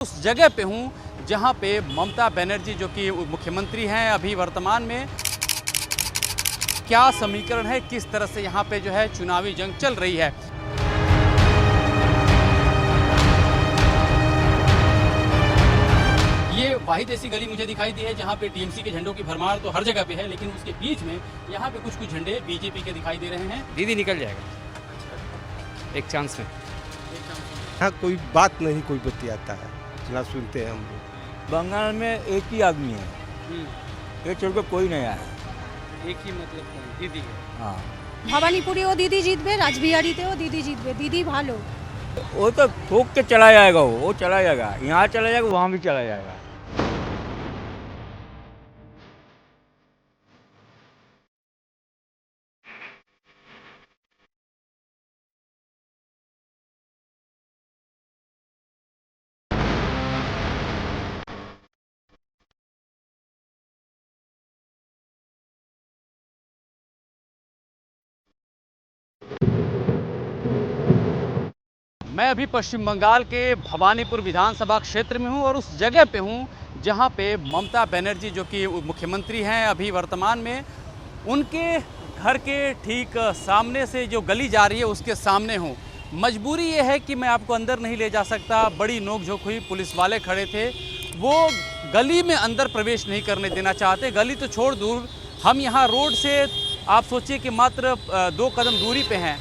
उस जगह पे हूँ जहाँ पे ममता बनर्जी जो कि मुख्यमंत्री हैं अभी वर्तमान में, क्या समीकरण है, किस तरह से यहाँ पे जो है चुनावी जंग चल रही है। ये वाहिद ऐसी गली मुझे दिखाई दी है जहाँ पे टीएमसी के झंडों की भरमार तो हर जगह पे है, लेकिन उसके बीच में यहाँ पे कुछ झंडे बीजेपी के दिखाई दे रहे हैं। दीदी निकल जाएगा एक चांस में। यहाँ कोई बात नहीं, कोई बतियाता है ना, सुनते हैं हम लोग। बंगाल में एक ही आदमी है, ये छोड़ के कोई नहीं आया। एक ही मतलब दीदी है। हाँ, ভবানীপুরে ও দিদি জিতবে, রাজবিহারীতেও দিদি জিতবে, দিদি ভালো। वो तो ठोक के चला जाएगा, वो चला जाएगा, यहाँ चला जाएगा, वहाँ भी चला जाएगा। मैं अभी पश्चिम बंगाल के भवानीपुर विधानसभा क्षेत्र में हूं और उस जगह पे हूं जहां पे ममता बनर्जी जो कि मुख्यमंत्री हैं अभी वर्तमान में, उनके घर के ठीक सामने से जो गली जा रही है उसके सामने हूं। मजबूरी ये है कि मैं आपको अंदर नहीं ले जा सकता, बड़ी नोकझोंक हुई, पुलिस वाले खड़े थे, वो गली में अंदर प्रवेश नहीं करने देना चाहते। गली तो छोड़ दूर, हम यहाँ रोड से आप सोचिए कि मात्र 2 कदम दूरी पे हैं,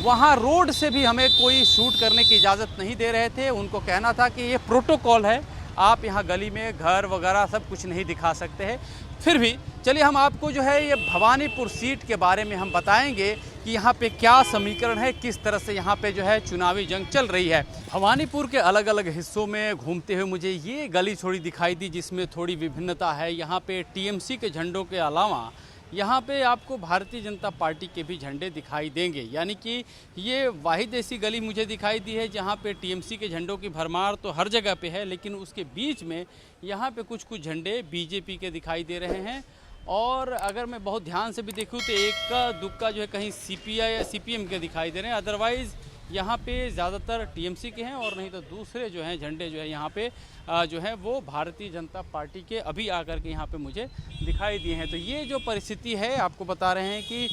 वहाँ रोड से भी हमें कोई शूट करने की इजाज़त नहीं दे रहे थे। उनको कहना था कि ये प्रोटोकॉल है, आप यहाँ गली में घर वगैरह सब कुछ नहीं दिखा सकते हैं। फिर भी चलिए हम आपको जो है ये भवानीपुर सीट के बारे में हम बताएंगे कि यहाँ पे क्या समीकरण है, किस तरह से यहाँ पे जो है चुनावी जंग चल रही है। भवानीपुर के अलग अलग हिस्सों में घूमते हुए मुझे ये गली थोड़ी दिखाई दी जिसमें थोड़ी विभिन्नता है। यहाँ पे टीएमसी के झंडों के अलावा यहाँ पे आपको भारतीय जनता पार्टी के भी झंडे दिखाई देंगे, यानी कि ये वाहिद ऐसी गली मुझे दिखाई दी है जहाँ पे टीएमसी के झंडों की भरमार तो हर जगह पे है, लेकिन उसके बीच में यहाँ पे कुछ झंडे बीजेपी के दिखाई दे रहे हैं। और अगर मैं बहुत ध्यान से भी देखूँ तो एक का दुक्का जो है कहीं सीपीआई या सीपीएम के दिखाई दे रहे हैं, अदरवाइज़ यहाँ पे ज़्यादातर टीएमसी के हैं और नहीं तो दूसरे जो हैं झंडे जो है यहाँ पे जो है वो भारतीय जनता पार्टी के अभी आकर के यहाँ पे मुझे दिखाई दिए हैं। तो ये जो परिस्थिति है आपको बता रहे हैं कि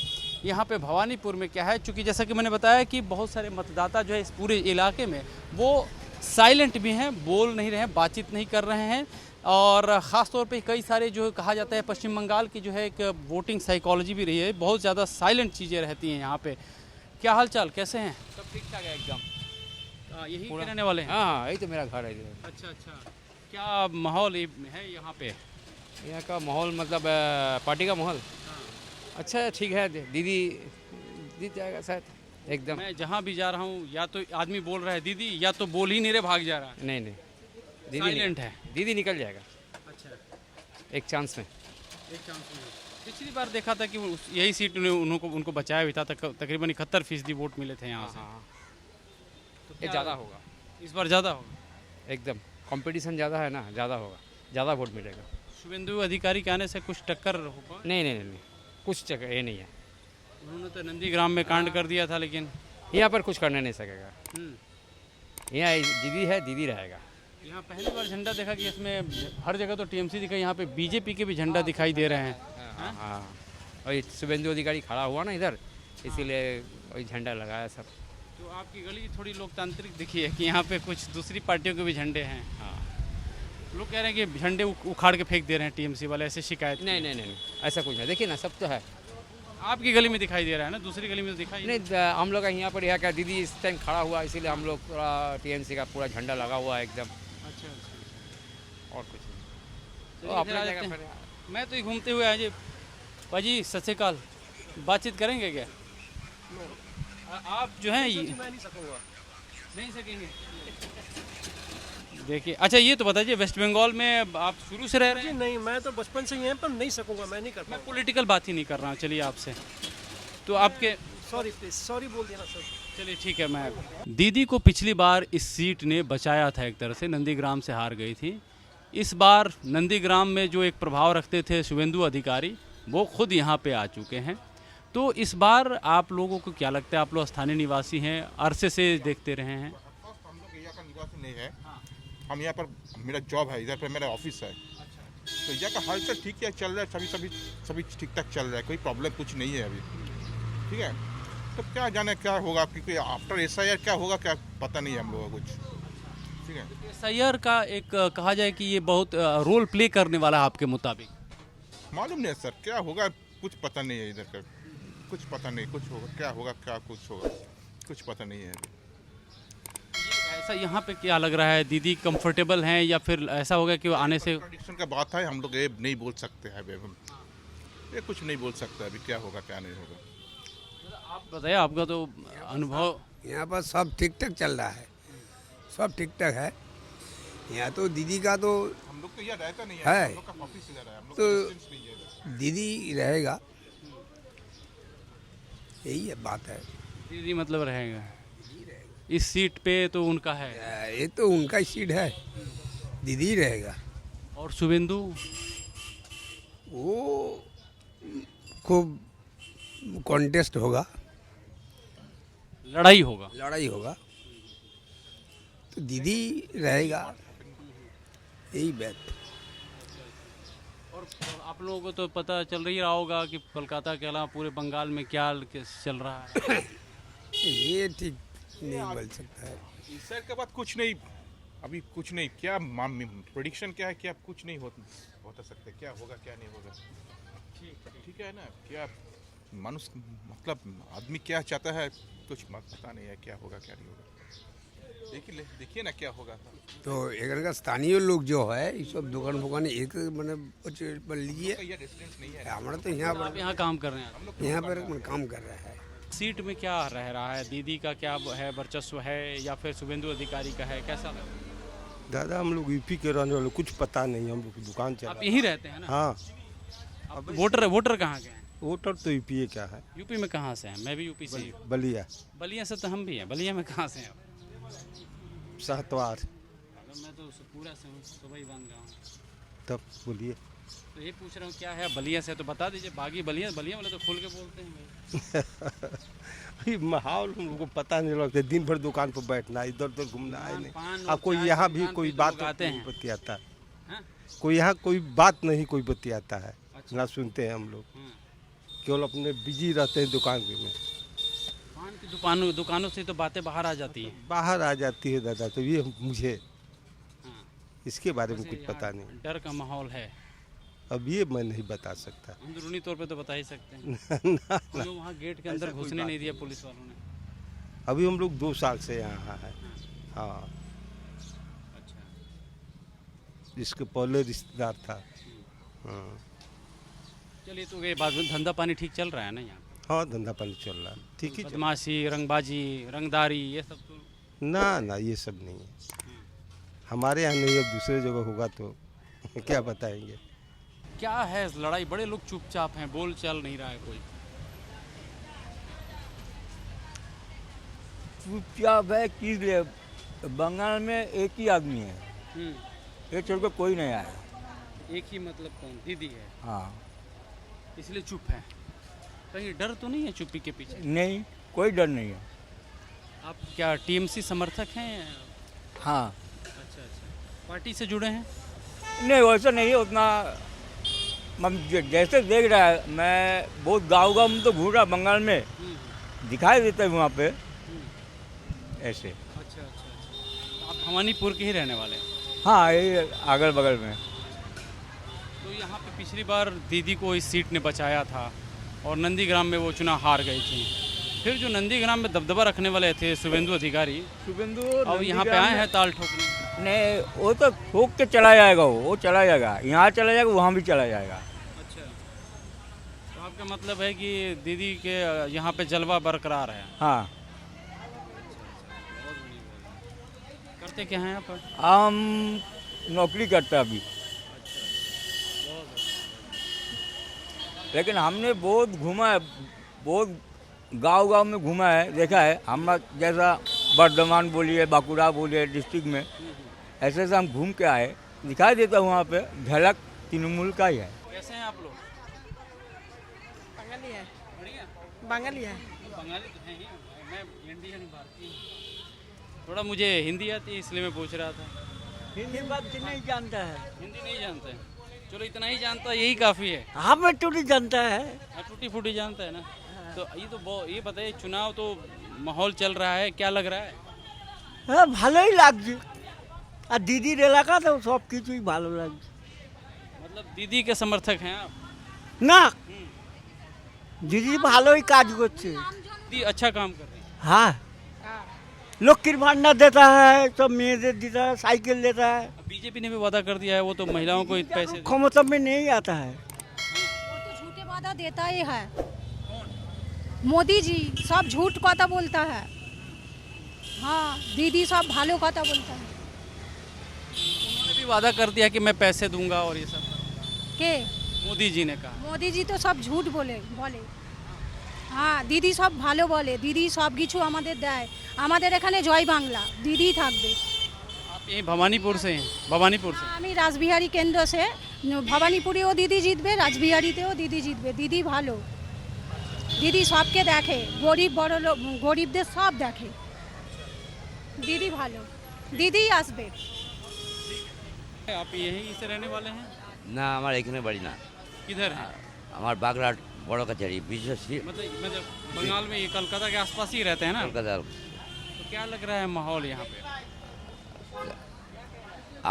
यहाँ पे भवानीपुर में क्या है, चूँकि जैसा कि मैंने बताया कि बहुत सारे मतदाता जो है इस पूरे इलाके में वो साइलेंट भी हैं, बोल नहीं रहे हैं, बातचीत नहीं कर रहे हैं। और ख़ास तौर पे कई सारे जो कहा जाता है पश्चिम बंगाल की जो है एक वोटिंग साइकोलॉजी भी रही है, बहुत ज़्यादा साइलेंट चीज़ें रहती हैं यहाँ पे। क्या हाल चाल, कैसे हैं? सब ठीक ठाक है एकदम। यही के रहने वाले हैं? हाँ, यही तो मेरा घर है। अच्छा अच्छा, क्या माहौल है यहाँ पे? यहाँ का माहौल मतलब पार्टी का माहौल अच्छा ठीक है। दीदी जीत जाएगा शायद एकदम। मैं जहाँ भी जा रहा हूँ या तो आदमी बोल रहा है दीदी, या तो बोल ही नहीं रहे, भाग जा रहा है। नहीं दीदी साइलेंट है। दीदी निकल जाएगा अच्छा, एक चांस में। एक चांस में। पिछली बार देखा था कि यही सीट उनको बचाया भी था, तकरीबन 71% वोट मिले थे यहाँ से। हाँ, तो ये ज़्यादा होगा इस बार, ज़्यादा होगा एकदम। कंपटीशन ज़्यादा है ना, ज़्यादा होगा, ज़्यादा वोट मिलेगा। शुभेंदु अधिकारी के आने से कुछ टक्कर होगा? नहीं, कुछ जगह ये नहीं है। उन्होंने तो नंदीग्राम में कांड कर दिया था, लेकिन यहाँ पर कुछ करने नहीं सकेगा। यहाँ दीदी है, दीदी रहेगा। यहाँ पहली बार झंडा देखा कि इसमें हर जगह तो टीएमसी दिखा, यहाँ पे बीजेपी के भी झंडा दिखाई दे रहे हैं। हाँ, वही शुभेंदु अधिकारी खड़ा हुआ ना इधर, इसीलिए वही झंडा लगाया सब। तो आपकी गली थोड़ी लोकतांत्रिक दिखी है कि यहाँ पे कुछ दूसरी पार्टियों के भी झंडे हैं। हाँ, लोग कह रहे हैं कि झंडे उखाड़ के फेंक दे रहे हैं टीएमसी वाले, ऐसे शिकायत। नहीं, ऐसा कुछ नहीं। देखिए ना, सब तो है। आपकी गली में दिखाई दे रहा है ना, दूसरी गली में तो दिखाई नहीं, हम लोग यहाँ पर यहाँ का दीदी इस टाइम खड़ा हुआ, इसीलिए हम लोग पूरा टीएमसी का पूरा झंडा लगा हुआ है एकदम। अच्छा, और कुछ नहीं। तो तो अपना जगह पर मैं तो घूमते हुए आज पाजी सत श्री अकाल, बातचीत करेंगे क्या? आप जो हैं नहीं सकेंगे। देखिए, अच्छा ये तो बताइए, वेस्ट बंगाल में आप शुरू से रह रहे हैं? नहीं, मैं तो बचपन से ही हैं, पर नहीं सकूंगा, मैं नहीं कर मैं पाऊंगा। पॉलिटिकल बात ही नहीं कर रहा हूँ, चलिए आपसे। तो आपके सॉरी प्लीज, सॉरी बोल देना सर। चलिए ठीक है। मैं दीदी को पिछली बार इस सीट ने बचाया था, एक तरह से नंदीग्राम से हार गई थी। इस बार नंदीग्राम में जो एक प्रभाव रखते थे शुभेंदु अधिकारी, वो खुद यहाँ पे आ चुके हैं। तो इस बार आप लोगों को क्या लगता है, आप लोग स्थानीय निवासी हैं, अरसे से देखते रहे हैं? हम लोग यहाँ का निवासी नहीं है, हम यहाँ पर मेरा जॉब है, इधर पर मेरा ऑफिस है। तो यहाँ का हालचाल ठीक है, चल रहा है, सभी ठीक ठाक चल रहा है, कोई प्रॉब्लम कुछ नहीं है अभी। ठीक है, तो क्या जाने क्या होगा, क्योंकि आफ्टर SIR क्या होगा क्या पता नहीं है हम लोगों को कुछ। ठीक है, SIR का एक कहा जाए कि ये बहुत रोल प्ले करने वाला है आपके मुताबिक। मालूम नहीं सर क्या होगा, कुछ पता नहीं है इधर का, कुछ पता नहीं, कुछ होगा क्या होगा क्या कुछ होगा, कुछ पता नहीं है अभी। ऐसा यहाँ पे क्या लग रहा है, दीदी कंफर्टेबल हैं या फिर ऐसा होगा कि वो आने से कॉन्ट्रडिक्शन का बात है, हम लोग ये नहीं बोल सकते हैं अभी, ये कुछ नहीं बोल सकते अभी क्या होगा क्या नहीं होगा। आप बताइए, आपका तो अनुभव। यहाँ पर सब ठीक ठाक चल रहा है, सब ठीक ठाक है। यहाँ तो दीदी का तो हम लोग तो यहाँ रहता नहीं है, हम लोग का ऑफिस इधर है, हम लोग तो का डिस्टेंस नहीं है इधर। दीदी रहेगा, यही है बात है। दीदी मतलब रहेगा इस सीट पे, तो उनका है। ये तो उनका ही सीट है, दीदी ही रहेगा। और शुभेंदु वो खूब कॉन्टेस्ट होगा, लड़ाई होगा। लड़ाई होगा, तो दीदी रहेगा, यही बात। और आप लोगों को तो पता चल ही रहा होगा कि कोलकाता के अलावा पूरे बंगाल में क्या चल रहा है। ये ठीक नहीं बोल सकता है। सर के बाद कुछ नहीं, अभी कुछ नहीं, क्या प्रेडिक्शन क्या है, क्या कुछ नहीं होता सकते, क्या होगा क्या नहीं होगा। ठीक है ना, क्या मनुष्य मतलब आदमी क्या चाहता है कुछ पता नहीं है, क्या होगा क्या नहीं होगा। देखिए ना क्या होगा। तो इधर का स्थानीय लोग जो है ये सब दुकान फुकान एक मतलब लीजिए, ये डिस्टेंस नहीं है, हमारा तो यहाँ आप यहाँ काम कर रहे हैं, यहाँ पर काम कर रहा है। सीट में क्या रह रहा है, दीदी का क्या है, वर्चस्व है या फिर शुभेंदु अधिकारी का है, कैसा लग रहा है? दादा हम लोग यूपी के रहने वाले, कुछ पता नहीं, हम लोग दुकान चला। आप यहीं रहते हैं ना? हाँ। अब वोटर कहाँ के हैं? वोटर तो यूपी क्या है। यूपी में कहाँ से हैं? मैं भी यूपी से ही हूँ। बलिया, बलिया से तो हम भी हैं। बलिया में कहाँ से हैं आप? सहतवार। मैं तो पूरा से हूँ, सुबह ही बन गया हूँ। तब बोलिए। तो ये पूछ रहा हूँ क्या है बलिया से, तो बता दीजिए। बागी बलिया वाले तो खोल के बोलते हैं भाई। माहौल हम लोग को पता नहीं लगता, दिन भर दुकान पर बैठना, इधर उधर घूमना है नहीं। पान अब कोई चाय यहाँ की भी दुकान कोई पे बात लोग आते हैं। बतियाता है, हाँ? कोई यहाँ कोई बात नहीं कोई बतियाता है, अच्छा। ना सुनते हैं हम लोग, हाँ। केवल अपने बिजी रहते हैं दुकान में। पान की दुकानों से तो बातें बाहर आ जाती हैं। बाहर आ जाती है दादा, तो ये मुझे हाँ। इसके बारे में वैसे कुछ पता यहाँ नहीं। डर का माहौल है। अब ये मैं नहीं बता सकता। अंदरूनी तौर पे तो बता ही सकते हैं। ना, हमें वहाँ गेट के अंदर ऐसा कोई घुसने बात नहीं दिया नहीं। पुलिस वालों ने। अभी हम लोग 2 साल से यहाँ है। हाँ, अच्छा। इसके पहले रिश्तेदार था। हाँ, चलिए, तो ये बात धंधा पानी ठीक चल रहा है ना यहाँ? हाँ धंधा पानी चल रहा है, ठीक ही चल। बदमाशी, रंगबाजी, रंगदारी, ये सब तो ना ये सब नहीं है हमारे यहाँ नहीं, अब दूसरे जगह होगा तो क्या बताएंगे। क्या है लड़ाई? बड़े लोग चुपचाप हैं, बोल चल नहीं रहा है कोई। चुपचाप है किस लिए? बंगाल में एक ही आदमी है, ये छोड़ कर कोई नहीं आया। एक ही मतलब कौन? दीदी है, हाँ। इसलिए चुप है। कहीं डर तो नहीं है चुप्पी के पीछे? नहीं, कोई डर नहीं है। आप क्या टीएमसी समर्थक हैं? हाँ। अच्छा, पार्टी से जुड़े हैं? नहीं वैसा नहीं है उतना। हम जैसे देख रहा है, मैं बहुत गाँव में तो घूम रहा बंगाल में, दिखाई देता है वहाँ पे ऐसे। अच्छा। तो आप भवानीपुर के ही रहने वाले हैं? हाँ, ये अगल बगल में। तो यहाँ पे पिछली बार दीदी को इस सीट ने बचाया था और नंदीग्राम में वो चुनाव हार गई थी। फिर जो नंदीग्राम में दबदबा रखने वाले थे शुभेंदु अधिकारी, शुभेंदु अब यहाँ पे आए हैं ताल ठोकने। नहीं, वो तो ठोक के चला जाएगा, वो चला जाएगा, यहाँ चला जाएगा, वहाँ भी चला जाएगा। अच्छा, तो आपका मतलब है कि दीदी के यहाँ पे जलवा बरकरार है? हाँ। करते क्या हैं यहाँ पर? हम नौकरी करते हैं अभी, लेकिन हमने बहुत घूमा है, बहुत गांव में घूमा है, देखा है। हम जैसा बर्धमान बोलिए, बांकुड़ा बोलिए, डिस्ट्रिक्ट में ऐसे ऐसे हम घूम के आए, दिखाई देता वहाँ पे झलक तृणमूल का ही है। कैसे हैं आप लोग? बंगाली है। बढ़िया। बंगाली है। बंगाली तो हैं ही, मैं इंडियन भारतीय हूँ। थोड़ा मुझे हिंदी आती है इसलिए मैं पूछ रहा था। हिंदी बात नहीं जानता है। हिंदी नहीं जानते हैं? चलो इतना ही जानता है, यही काफ़ी है। हमें टूटी जानता है। टूटी फूटी जानता है ना। तो ये तो ये बताइए, चुनाव तो माहौल चल रहा है, क्या लग रहा है? হ্যাঁ ভালোই লাগছে আর দিদির এলাকা তো সব কিছুই ভালো লাগছে मतलब दीदी के समर्थक हैं आप? না দিদি ভালোই কাজ করছে दीदी अच्छा काम कर रही है। হ্যাঁ লক্ষ্মীর ভান্ডার देता है सब মেয়েদের देता है साइकिल देता है बीजेपी ने भी वादा कर दिया है, वो तो महिलाओं को पैसे क्षमता में नहीं आता है वो तो झूठे वादा देता ही है। मोदी जी सब झूठ কথা बोलता है। हाँ दीदी सब ভালো কথা बोलता है। उन्होंने भी वादा कर दिया कि मैं पैसे दूंगा और ये सब। के मोदी जी ने कहा। মোদি জি তো সব ঝুট বলে। হ্যাঁ দিদি সব ভালো বলে, দিদি সব কিছু আমাদের দেয়। আমাদের এখানে জয় বাংলা দিদি থাকবে। आप यही भवानीपुर से हैं? भवानीपुर से। আমি রাসবিহারী কেন্দ্র সে ভবানীপুরেও দিদি জিতবে, রাসবিহারীতেও দিদি জিতবে। দিদি ভালো, দিদি সবকে দেখে, গরিব বড় লোক গরিবদের সব দেখে। দিদি ভালো, দিদি আসবে। आप यहीं से रहने वाले हैं? না আমার এখানে বাড়ি না, किधर हैं? আমার বাগড়াট বড় কাছারি বিশেষ मतलब बंगाल में, ये कलकत्ता के आसपास ही रहते हैं ना? কলকাতার। तो क्या लग रहा है माहौल यहाँ पे?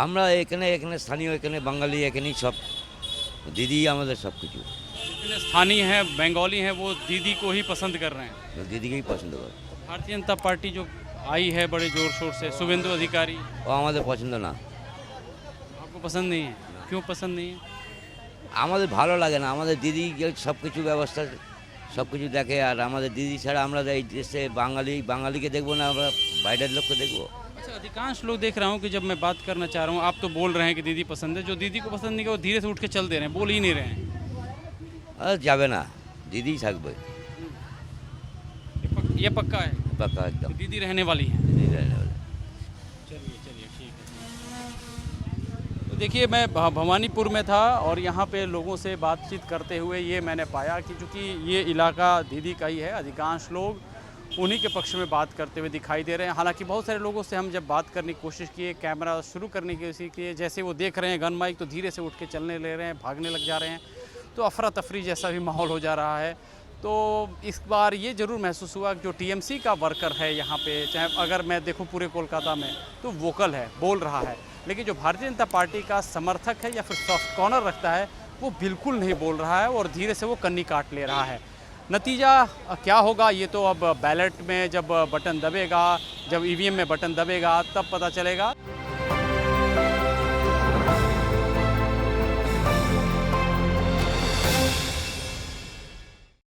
আমরা এখানে এখানে স্থানীয়, এখানে বাঙালি, এখানেই সব দিদি আমাদের সব কিছু, जितने स्थानीय हैं बंगाली हैं वो दीदी को ही पसंद कर रहे हैं। দিদিকেই পছন্দ করে। भारतीय जनता पार्टी जो आई है बड़े जोर शोर से, शुभेंदु अधिकारी, ও আমাদের পছন্দ না, आपको पसंद नहीं है? क्यों पसंद नहीं है? আমাদের ভালো লাগে না। আমাদের দিদি সব কিছু ব্যবস্থা সব কিছু দেখে, আর আমাদের দিদি ছাড়া আমরা এই দেশে বাঙালিকে দেখবো না, আমরা বাইরের লোককে দেখবো। अच्छा, अधिकांश लोग देख रहा हूँ कि जब मैं बात करना चाह रहा हूँ, आप तो बोल रहे हैं कि दीदी पसंद है, जो दीदी को पसंद नहीं है वो धीरे से उठ के चल दे रहे हैं, बोल ही नहीं रहे हैं। আর যাবে না, দিদিই থাকবে ये पक्का है পাক্কা একদম। कि दीदी रहने वाली है। দিদি रहने वाले। चलिए चलिए ठीक है। तो देखिए, मैं भवानीपुर में था और यहाँ पे लोगों से बातचीत करते हुए ये मैंने पाया कि चूँकि ये इलाका दीदी का ही है, अधिकांश लोग उन्हीं के पक्ष में बात करते हुए दिखाई दे रहे हैं। हालांकि बहुत सारे लोगों से हम जब बात करने की कोशिश किए, कैमरा शुरू करने की कोशिश किए, जैसे वो देख रहे हैं गन माइक तो धीरे से उठ के चलने ले रहे हैं, भागने लग जा रहे हैं, तो अफरा तफरी जैसा भी माहौल हो जा रहा है। तो इस बार ये ज़रूर महसूस हुआ कि जो टीएमसी का वर्कर है यहाँ पे, चाहे अगर मैं देखूँ पूरे कोलकाता में, तो वोकल है, बोल रहा है, लेकिन जो भारतीय जनता पार्टी का समर्थक है या फिर सॉफ्ट कॉर्नर रखता है वो बिल्कुल नहीं बोल रहा है और धीरे से वो कन्नी काट ले रहा है। नतीजा क्या होगा ये तो अब बैलेट में जब बटन दबेगा, जब ईवीएम में बटन दबेगा तब पता चलेगा।